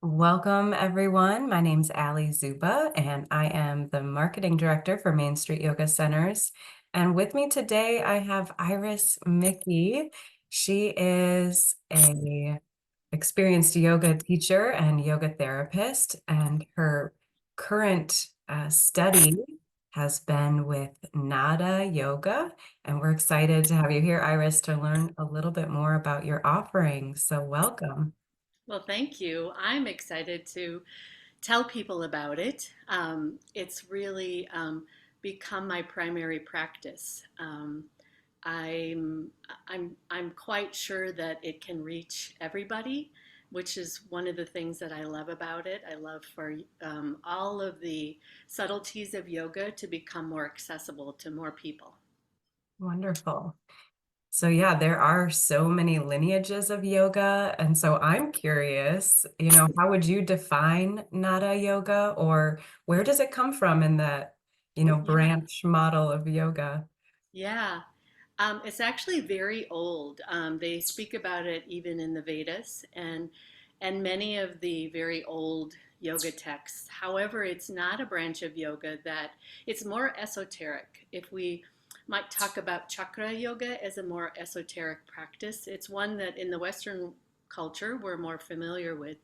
Welcome, everyone. My name's Ali Zuba, and I am the marketing director for Main Street Yoga Centers. And with me today, I have Iris Mickey. She is a experienced yoga teacher and yoga therapist, and her current study has been with Nada Yoga. And we're excited to have you here, Iris, to learn a little bit more about your offerings. So welcome. Well, thank you. I'm excited to tell people about it. It's really become my primary practice. I'm I'm quite sure that it can reach everybody, which is one of the things that I love about it. I love for all of the subtleties of yoga to become more accessible to more people. Wonderful. So yeah, there are so many lineages of yoga. And so I'm curious, how would you define Nada yoga, or where does it come from in that, Yeah, branch model of yoga? yeah. It's actually very old. They speak about it even in the Vedas and many of the very old yoga texts. However, it's not a branch of yoga that it's more esoteric. If we might talk about chakra yoga as a more esoteric practice, it's one that in the Western culture we're more familiar with.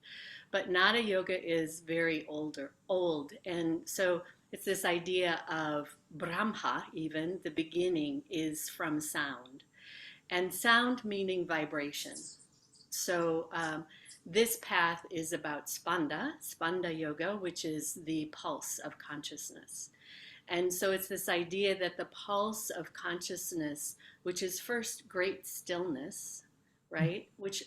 But Nada yoga is very old. And so it's this idea of Brahma, even the beginning, is from sound, and sound meaning vibration. So this path is about spanda yoga, which is the pulse of consciousness. And so it's this idea that the pulse of consciousness, which is first great stillness, right? Which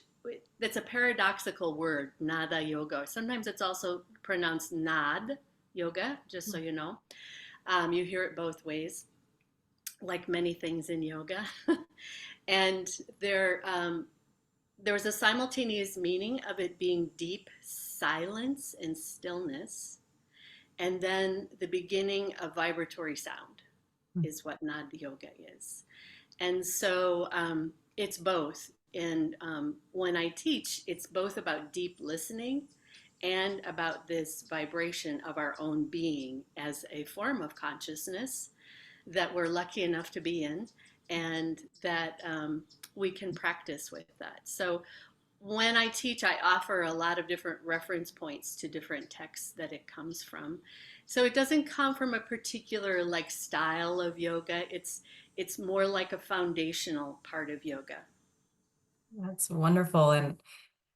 that's a paradoxical word, nada yoga. Sometimes it's also pronounced nad yoga, just so you know. You hear it both ways, like many things in yoga. And there was a simultaneous meaning of it being deep silence and stillness, and then the beginning of vibratory sound is what Nad Yoga is. And so it's both. And when I teach, it's both about deep listening and about this vibration of our own being as a form of consciousness that we're lucky enough to be in, and that we can practice with that. So when I teach, I offer a lot of different reference points to different texts that it comes from. So it doesn't come from a particular like style of yoga. It's more like a foundational part of yoga. That's wonderful. And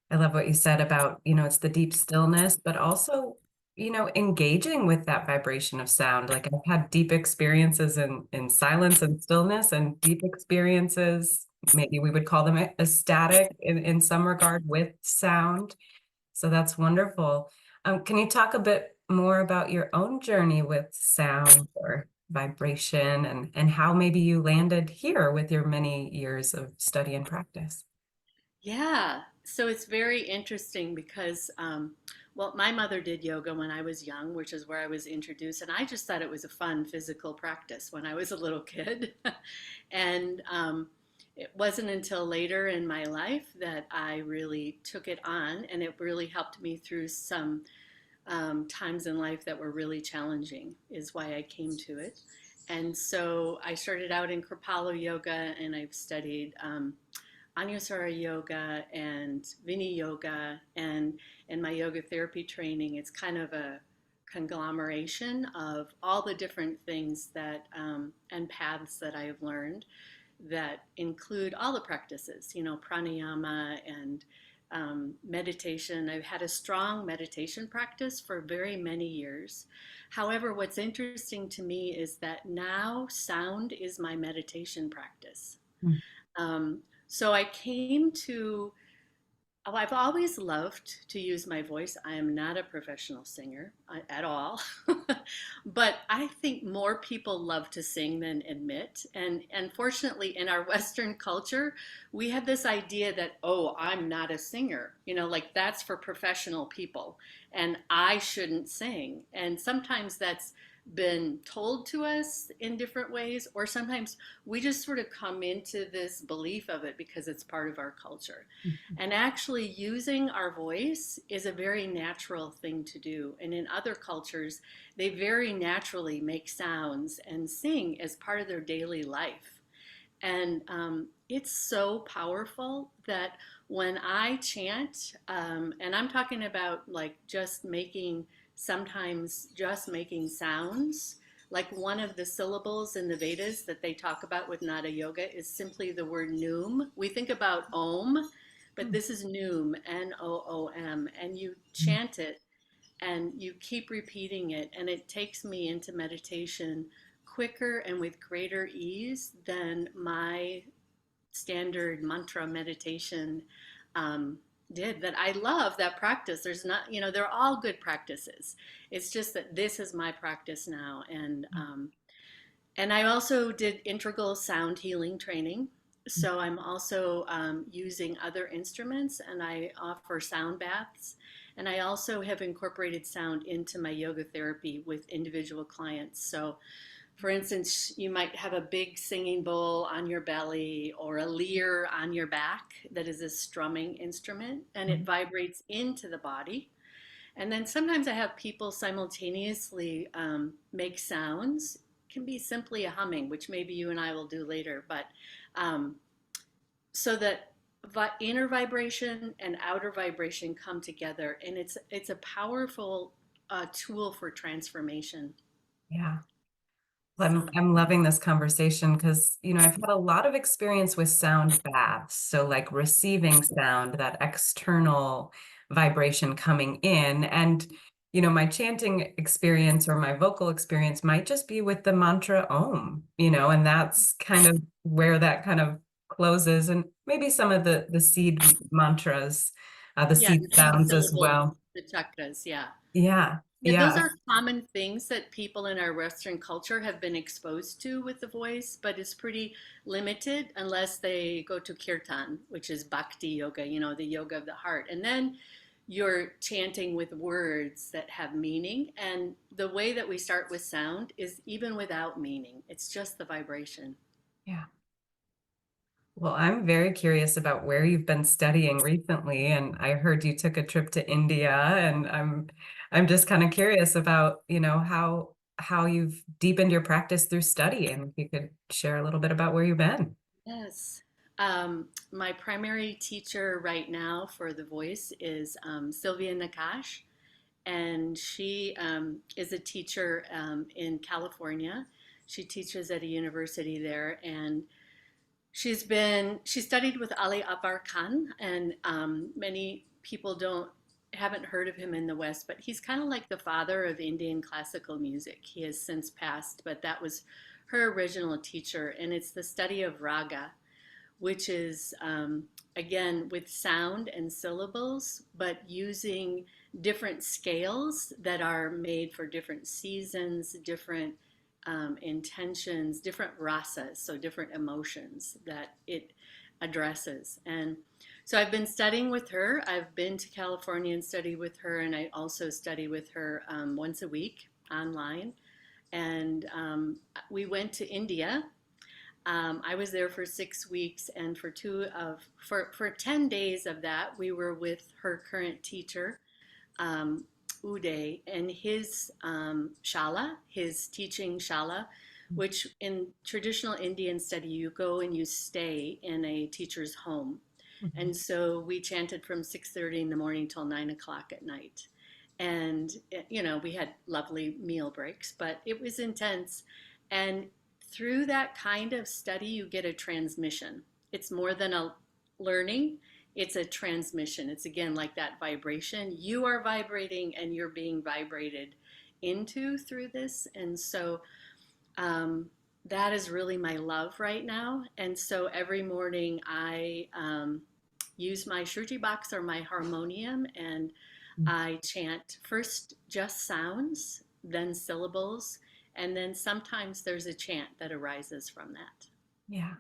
I love what you said about, it's the deep stillness, but also, engaging with that vibration of sound. Like I've had deep experiences in silence and stillness, and deep experiences, maybe we would call them ecstatic in some regard, with sound. So that's wonderful. Can you talk a bit more about your own journey with sound or vibration, and how maybe you landed here with your many years of study and practice? Yeah, so it's very interesting because, well, my mother did yoga when I was young, which is where I was introduced, and I just thought it was a fun physical practice when I was a little kid. And it wasn't until later in my life that I really took it on, and it really helped me through some times in life that were really challenging, is why I came to it. And so I started out in Kripalu yoga, and I've studied. Anusara yoga and Vini yoga, and in my yoga therapy training, it's kind of a conglomeration of all the different things that and paths that I have learned that include all the practices, pranayama and meditation. I've had a strong meditation practice for very many years. However, what's interesting to me is that now sound is my meditation practice. Mm. So I came to, oh, I've always loved to use my voice. I am not a professional singer at all, but I think more people love to sing than admit. And unfortunately, in our Western culture, we have this idea that, oh, I'm not a singer, like that's for professional people and I shouldn't sing. And sometimes that's been told to us in different ways, or sometimes we just sort of come into this belief of it because it's part of our culture. And actually, using our voice is a very natural thing to do. And in other cultures, they very naturally make sounds and sing as part of their daily life. And it's so powerful that when I chant, and I'm talking about like just making, sometimes just making sounds, like one of the syllables in the Vedas that they talk about with Nada Yoga is simply the word noom. We think about om, but this is noom, Noom, and you chant it and you keep repeating it, and it takes me into meditation quicker and with greater ease than my standard mantra meditation um, did. That I love that practice. There's not, they're all good practices. It's just that this is my practice now, and I also did integral sound healing training. So I'm also using other instruments, and I offer sound baths. And I also have incorporated sound into my yoga therapy with individual clients. So, for instance, you might have a big singing bowl on your belly or a lyre on your back that is a strumming instrument, and it vibrates into the body. And then sometimes I have people simultaneously make sounds. It can be simply a humming, which maybe you and I will do later, but um, so that inner vibration and outer vibration come together, and it's a powerful tool for transformation. Yeah. I'm So I'm loving this conversation because, I've had a lot of experience with sound baths. So like receiving sound, that external vibration coming in. And, my chanting experience or my vocal experience might just be with the mantra Om, and that's kind of where that kind of closes. And maybe some of the seed mantras, the yeah, seed the seed sounds as syllables, well. the chakras, yeah. Yeah. Yeah, those Yeah. are common things that people in our Western culture have been exposed to with the voice, but it's pretty limited unless they go to kirtan, which is bhakti yoga, the yoga of the heart. And then you're chanting with words that have meaning. And the way that we start with sound is even without meaning, it's just the vibration. Yeah. Well, I'm very curious about where you've been studying recently, and I heard you took a trip to India, and I'm just kind of curious about, how you've deepened your practice through study, and if you could share a little bit about where you've been. Yes. My primary teacher right now for the voice is Sylvia Nakash, and she is a teacher in California. She teaches at a university there, and she studied with Ali Akbar Khan, and many people don't haven't heard of him in the West, but he's kind of like the father of Indian classical music. He has since passed, but that was her original teacher, and it's the study of raga, which is again with sound and syllables, but using different scales that are made for different seasons, different intentions, different rasas, so different emotions that it addresses. And so I've been studying with her. I've been to California and studied with her, and I also study with her once a week online. And we went to India. I was there for 6 weeks, and for 10 days of that, we were with her current teacher, um, Uday, and his shala, his teaching shala, which in traditional Indian study, you go and you stay in a teacher's home. Mhm. And so we chanted from 6:30 in the morning till 9 o'clock at night. And, we had lovely meal breaks, but it was intense. And through that kind of study, you get a transmission. It's more than a learning, it's a transmission. It's again like that vibration. You are vibrating and you're being vibrated into through this. And so that is really my love right now. And so every morning I use my Shruti box or my harmonium, and I chant first just sounds, then syllables, and then sometimes there's a chant that arises from that. Yeah.